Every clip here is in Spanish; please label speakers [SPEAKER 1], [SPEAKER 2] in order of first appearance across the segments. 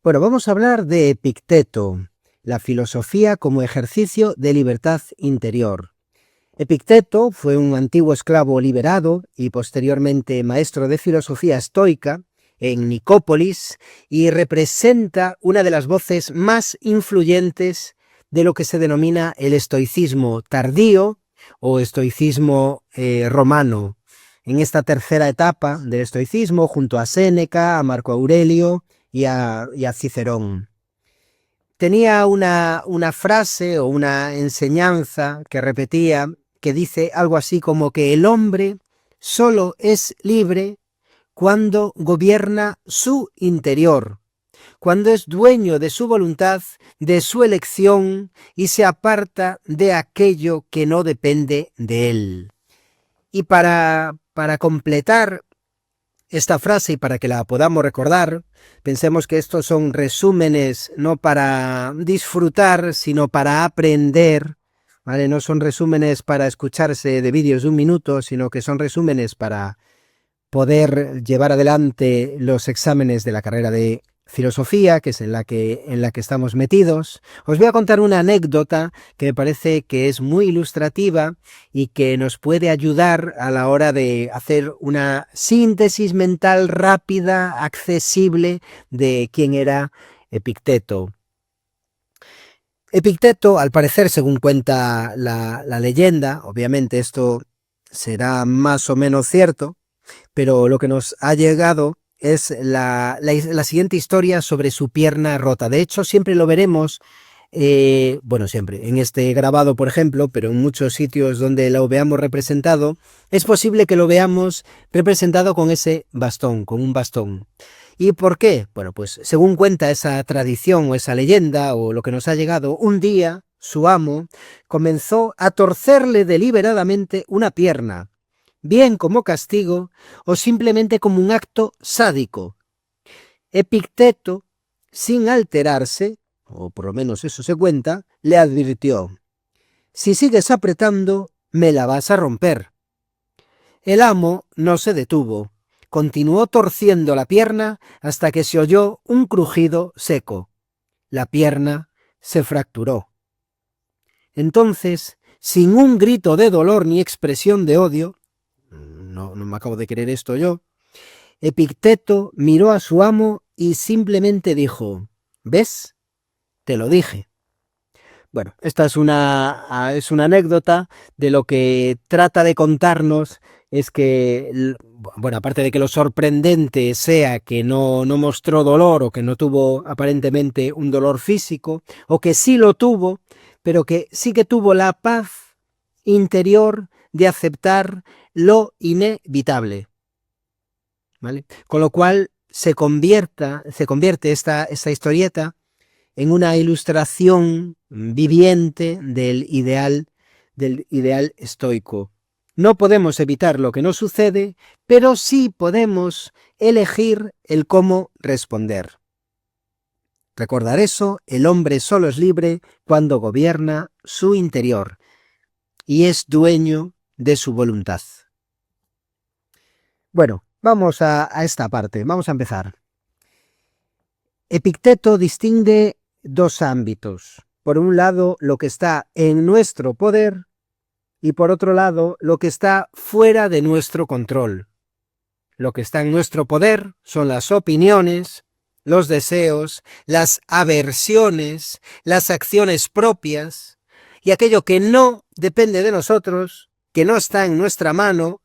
[SPEAKER 1] Bueno, vamos a hablar de Epicteto, la filosofía como ejercicio de libertad interior. Epicteto fue un antiguo esclavo liberado y posteriormente maestro de filosofía estoica en Nicópolis y representa una de las voces más influyentes de lo que se denomina el estoicismo tardío o estoicismo romano. En esta tercera etapa del estoicismo, junto a Séneca, a Marco Aurelio y a Cicerón. Tenía una frase o una enseñanza que repetía, que dice algo así como que el hombre solo es libre cuando gobierna su interior, cuando es dueño de su voluntad, de su elección y se aparta de aquello que no depende de él. Y para completar esta frase y para que la podamos recordar, pensemos que estos son resúmenes no para disfrutar, sino para aprender, ¿vale? No son resúmenes para escucharse de vídeos de 1 minuto, sino que son resúmenes para poder llevar adelante los exámenes de la carrera de filosofía, que es en la que estamos metidos. Os voy a contar una anécdota que me parece que es muy ilustrativa y que nos puede ayudar a la hora de hacer una síntesis mental rápida, accesible, de quién era Epicteto. Epicteto, al parecer, según cuenta la leyenda, obviamente esto será más o menos cierto, pero lo que nos ha llegado es la siguiente historia sobre su pierna rota. De hecho, siempre lo veremos, siempre, en este grabado, por ejemplo, pero en muchos sitios donde lo veamos representado, es posible que lo veamos representado con ese bastón, con un bastón. ¿Y por qué? Bueno, pues según cuenta esa tradición o esa leyenda o lo que nos ha llegado, un día su amo comenzó a torcerle deliberadamente una pierna, bien como castigo o simplemente como un acto sádico. Epicteto, sin alterarse, o por lo menos eso se cuenta, le advirtió: «Si sigues apretando, me la vas a romper». El amo no se detuvo, continuó torciendo la pierna hasta que se oyó un crujido seco. La pierna se fracturó. Entonces, sin un grito de dolor ni expresión de odio, no me acabo de creer esto yo, Epicteto miró a su amo y simplemente dijo: «¿Ves? Te lo dije». Bueno, esta es una anécdota de lo que trata de contarnos es que, bueno, aparte de que lo sorprendente sea que no mostró dolor o que no tuvo aparentemente un dolor físico, o que sí lo tuvo, pero que sí que tuvo la paz interior de aceptar lo inevitable, ¿vale? Con lo cual se convierte esta historieta en una ilustración viviente del ideal estoico. No podemos evitar lo que nos sucede, pero sí podemos elegir el cómo responder. Recordar eso: el hombre solo es libre cuando gobierna su interior y es dueño de su voluntad. Bueno, vamos a esta parte, vamos a empezar. Epicteto distingue dos ámbitos. Por un lado, lo que está en nuestro poder y por otro lado, lo que está fuera de nuestro control. Lo que está en nuestro poder son las opiniones, los deseos, las aversiones, las acciones propias, y aquello que no depende de nosotros, que no está en nuestra mano,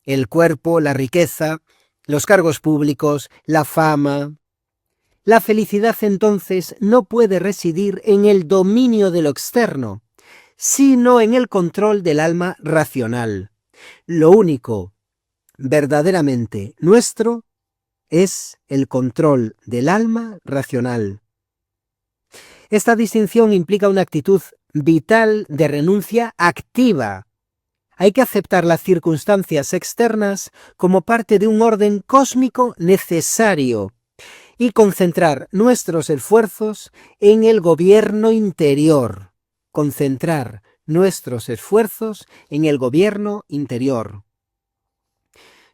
[SPEAKER 1] el cuerpo, la riqueza, los cargos públicos, la fama. La felicidad entonces no puede residir en el dominio de lo externo, sino en el control del alma racional. Lo único verdaderamente nuestro es el control del alma racional. Esta distinción implica una actitud vital de renuncia activa. Hay que aceptar las circunstancias externas como parte de un orden cósmico necesario y concentrar nuestros esfuerzos en el gobierno interior. Concentrar nuestros esfuerzos en el gobierno interior.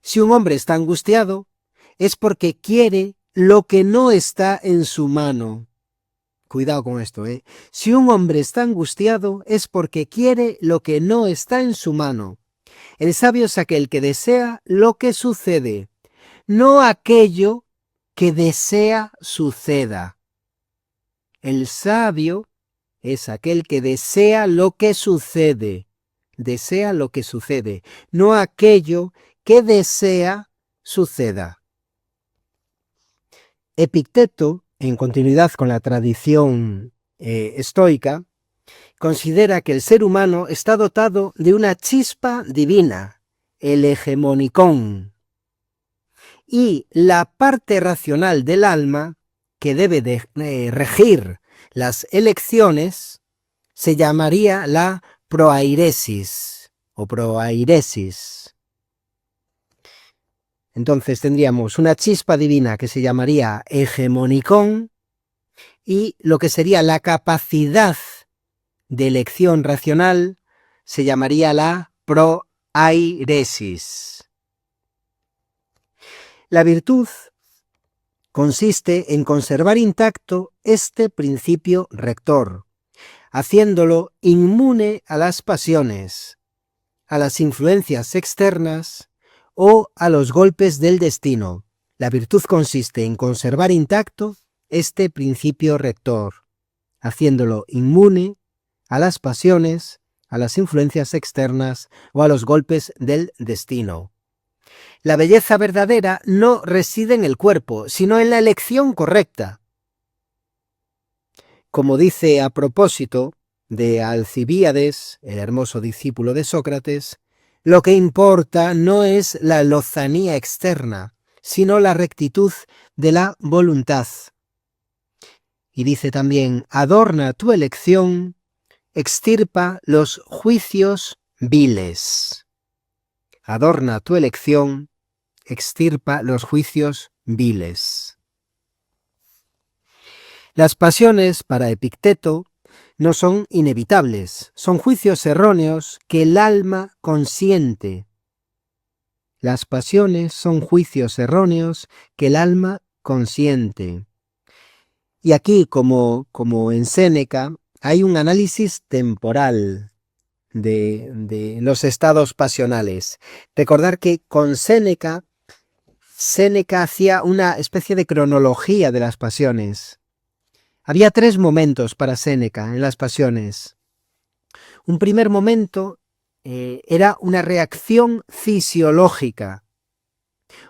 [SPEAKER 1] Si un hombre está angustiado, es porque quiere lo que no está en su mano. Cuidado con esto, ¿eh? Si un hombre está angustiado es porque quiere lo que no está en su mano. El sabio es aquel que desea lo que sucede, no aquello que desea suceda. El sabio es aquel que desea lo que sucede, no aquello que desea suceda. Epicteto, en continuidad con la tradición estoica, considera que el ser humano está dotado de una chispa divina, el hegemonicón, y la parte racional del alma, que debe de regir las elecciones, se llamaría la proairesis o proairesis. Entonces tendríamos una chispa divina que se llamaría hegemonicón y lo que sería la capacidad de elección racional se llamaría la proairesis. La virtud consiste en conservar intacto este principio rector, haciéndolo inmune a las pasiones, a las influencias externas o a los golpes del destino. La virtud consiste en conservar intacto este principio rector, haciéndolo inmune a las pasiones, a las influencias externas o a los golpes del destino. La belleza verdadera no reside en el cuerpo, sino en la elección correcta. Como dice a propósito de Alcibíades, el hermoso discípulo de Sócrates, lo que importa no es la lozanía externa, sino la rectitud de la voluntad. Y dice también, adorna tu elección, extirpa los juicios viles. Adorna tu elección, extirpa los juicios viles. Las pasiones, para Epicteto, no son inevitables, son juicios erróneos que el alma consiente. Las pasiones son juicios erróneos que el alma consiente. Y aquí, como en Séneca, hay un análisis temporal de los estados pasionales. Recordar que con Séneca hacía una especie de cronología de las pasiones. Había 3 momentos para Séneca en las pasiones. Un primer momento era una reacción fisiológica.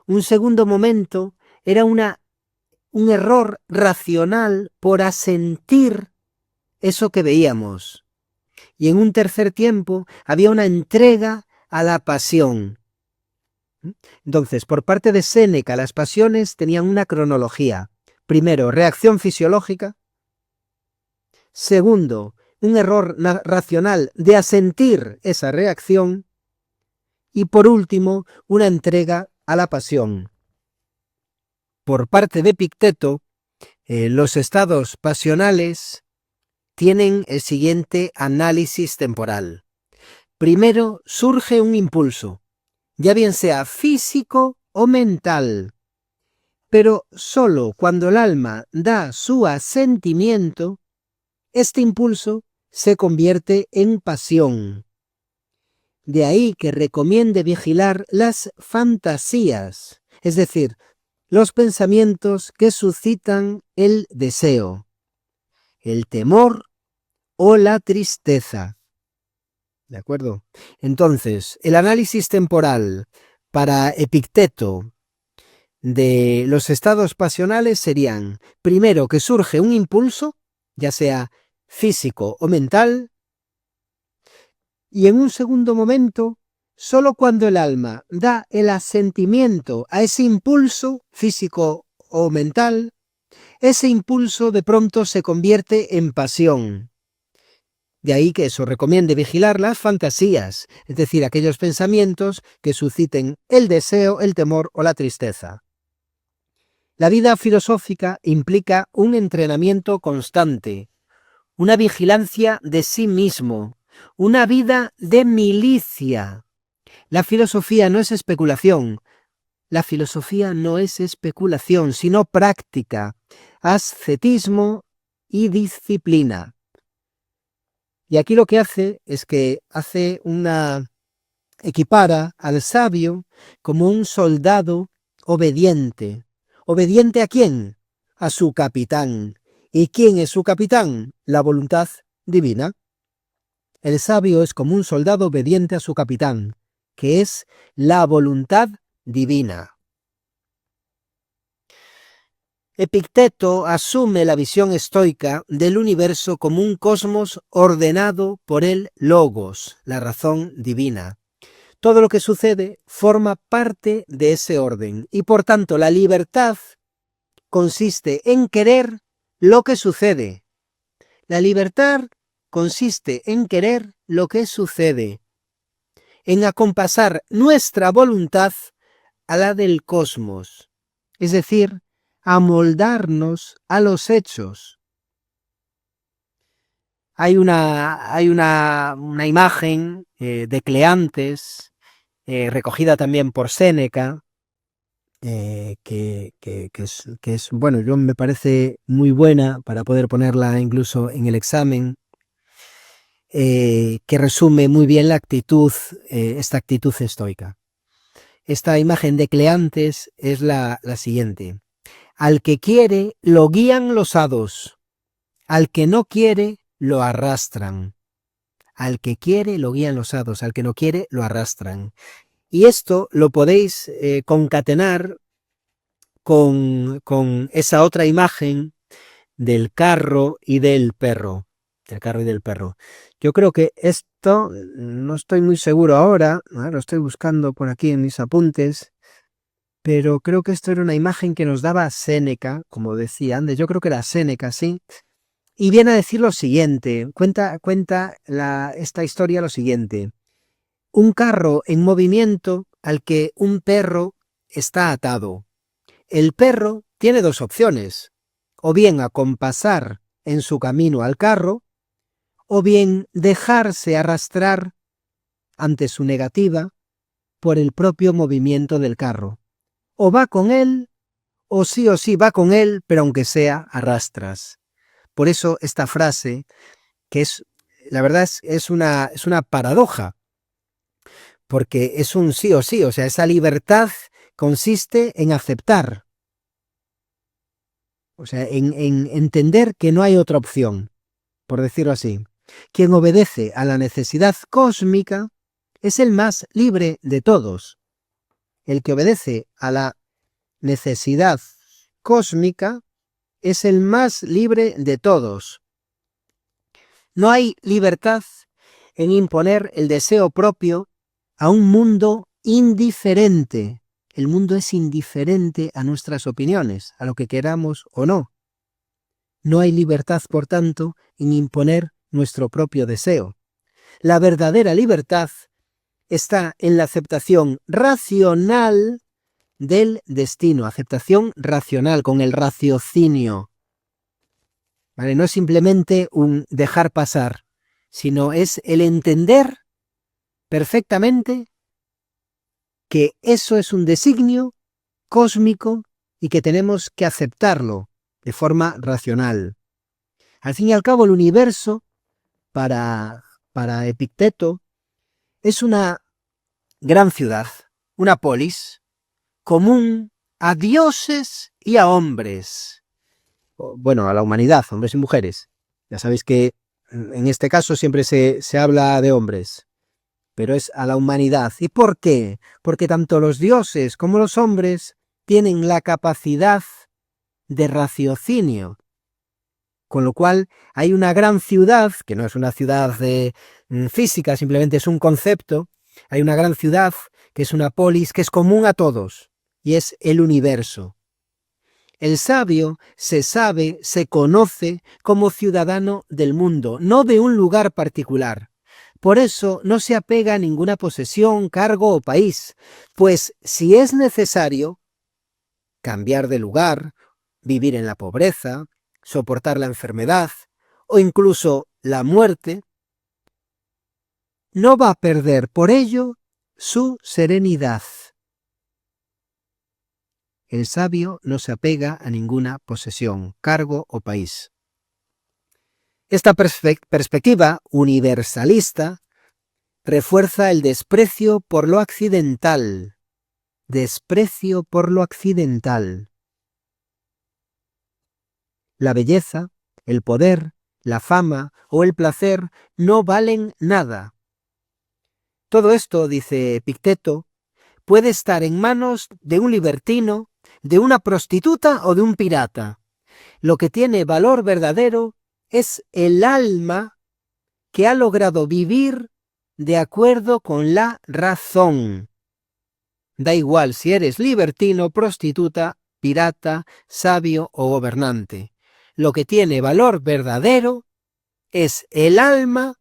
[SPEAKER 1] Un segundo momento era un error racional por asentir eso que veíamos. Y en un tercer tiempo había una entrega a la pasión. Entonces, por parte de Séneca, las pasiones tenían una cronología. Primero, reacción fisiológica. Segundo, un error racional de asentir esa reacción. Y por último, una entrega a la pasión. Por parte de Epicteto, los estados pasionales tienen el siguiente análisis temporal. Primero, surge un impulso, ya bien sea físico o mental, pero solo cuando el alma da su asentimiento, este impulso se convierte en pasión. De ahí que recomiende vigilar las fantasías, es decir, los pensamientos que suscitan el deseo, el temor o la tristeza. ¿De acuerdo? Entonces, el análisis temporal para Epicteto de los estados pasionales serían, primero, que surge un impulso, ya sea físico o mental, y en un segundo momento, solo cuando el alma da el asentimiento a ese impulso físico o mental, ese impulso de pronto se convierte en pasión. De ahí que eso recomiende vigilar las fantasías, es decir, aquellos pensamientos que susciten el deseo, el temor o la tristeza. La vida filosófica implica un entrenamiento constante, una vigilancia de sí mismo, una vida de milicia. La filosofía no es especulación, la filosofía no es especulación, sino práctica, ascetismo y disciplina. Y aquí lo que hace es que equipara al sabio como un soldado obediente. ¿Obediente a quién? A su capitán. ¿Y quién es su capitán? La voluntad divina. El sabio es como un soldado obediente a su capitán, que es la voluntad divina. Epicteto asume la visión estoica del universo como un cosmos ordenado por el logos, la razón divina. Todo lo que sucede forma parte de ese orden y por tanto la libertad consiste en querer lo que sucede. La libertad consiste en querer lo que sucede, en acompasar nuestra voluntad a la del cosmos, es decir, amoldarnos a los hechos. Hay una imagen de Cleantes, recogida también por Séneca, que es, bueno, yo me parece muy buena para poder ponerla incluso en el examen, que resume muy bien la actitud, esta actitud estoica. Esta imagen de Cleantes es la siguiente. Al que quiere lo guían los hados, al que no quiere lo arrastran. Al que quiere lo guían los hados, al que no quiere lo arrastran. Y esto lo podéis concatenar con esa otra imagen del carro y del perro. Del carro y del perro. Yo creo que esto, no estoy muy seguro ahora, lo estoy buscando por aquí en mis apuntes, pero creo que esto era una imagen que nos daba Séneca, como decía antes, yo creo que era Séneca, sí, y viene a decir lo siguiente, cuenta esta historia lo siguiente. Un carro en movimiento al que un perro está atado. El perro tiene dos opciones, o bien acompasar en su camino al carro, o bien dejarse arrastrar ante su negativa por el propio movimiento del carro. O va con él, o sí va con él, pero aunque sea arrastras. Por eso esta frase, que es, la verdad es una paradoja, porque es un sí o sí, o sea, esa libertad consiste en aceptar, o sea, en entender que no hay otra opción, por decirlo así. Quien obedece a la necesidad cósmica es el más libre de todos. El que obedece a la necesidad cósmica es el más libre de todos. No hay libertad en imponer el deseo propio a un mundo indiferente. El mundo es indiferente a nuestras opiniones, a lo que queramos o no. No hay libertad, por tanto, en imponer nuestro propio deseo. La verdadera libertad está en la aceptación racional del destino, aceptación racional, con el raciocinio. ¿Vale? No es simplemente un dejar pasar, sino es el entender perfectamente que eso es un designio cósmico y que tenemos que aceptarlo de forma racional. Al fin y al cabo, el universo, para Epicteto, es una gran ciudad, una polis, común a dioses y a hombres. Bueno, a la humanidad, hombres y mujeres. Ya sabéis que en este caso siempre se habla de hombres, pero es a la humanidad. ¿Y por qué? Porque tanto los dioses como los hombres tienen la capacidad de raciocinio, con lo cual hay una gran ciudad, que no es una ciudad física, simplemente es un concepto, hay una gran ciudad que es una polis, que es común a todos, y es el universo. El sabio se sabe, se conoce como ciudadano del mundo, no de un lugar particular. Por eso no se apega a ninguna posesión, cargo o país, pues si es necesario cambiar de lugar, vivir en la pobreza, soportar la enfermedad o incluso la muerte, no va a perder por ello su serenidad. El sabio no se apega a ninguna posesión, cargo o país. Esta perspectiva universalista refuerza el desprecio por lo accidental. Desprecio por lo accidental. La belleza, el poder, la fama o el placer no valen nada. Todo esto, dice Epicteto, puede estar en manos de un libertino, de una prostituta o de un pirata. Lo que tiene valor verdadero es el alma que ha logrado vivir de acuerdo con la razón. Da igual si eres libertino, prostituta, pirata, sabio o gobernante. Lo que tiene valor verdadero es el alma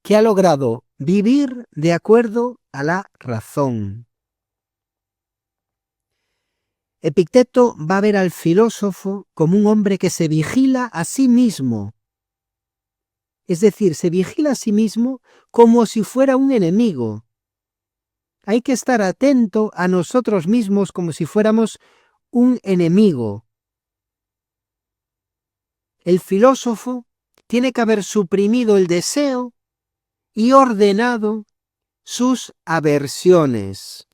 [SPEAKER 1] que ha logrado vivir de acuerdo a la razón. Epicteto va a ver al filósofo como un hombre que se vigila a sí mismo. Es decir, se vigila a sí mismo como si fuera un enemigo. Hay que estar atento a nosotros mismos como si fuéramos un enemigo. El filósofo tiene que haber suprimido el deseo y ordenado sus aversiones.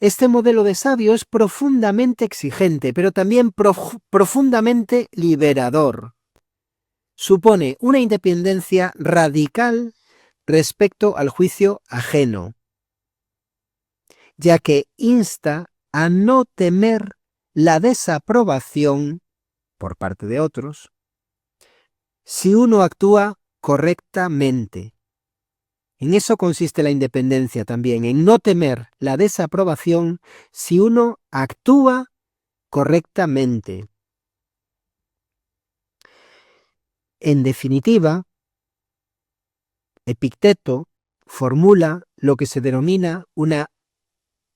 [SPEAKER 1] Este modelo de sabio es profundamente exigente, pero también profundamente liberador. Supone una independencia radical respecto al juicio ajeno, ya que insta a no temer la desaprobación por parte de otros si uno actúa correctamente. En eso consiste la independencia también, en no temer la desaprobación si uno actúa correctamente. En definitiva, Epicteto formula lo que se denomina una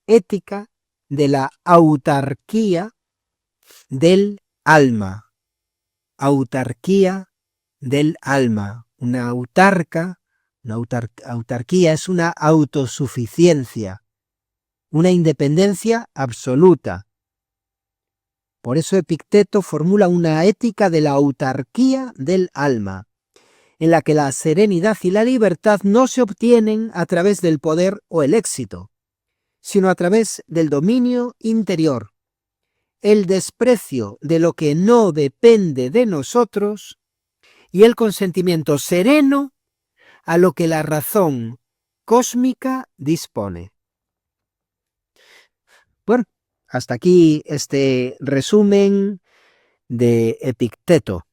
[SPEAKER 1] ética de la autarquía del alma. Autarquía del alma. Una autarquía es una autosuficiencia, una independencia absoluta. Por eso Epicteto formula una ética de la autarquía del alma, en la que la serenidad y la libertad no se obtienen a través del poder o el éxito, sino a través del dominio interior, el desprecio de lo que no depende de nosotros y el consentimiento sereno a lo que la razón cósmica dispone. Bueno, hasta aquí este resumen de Epicteto.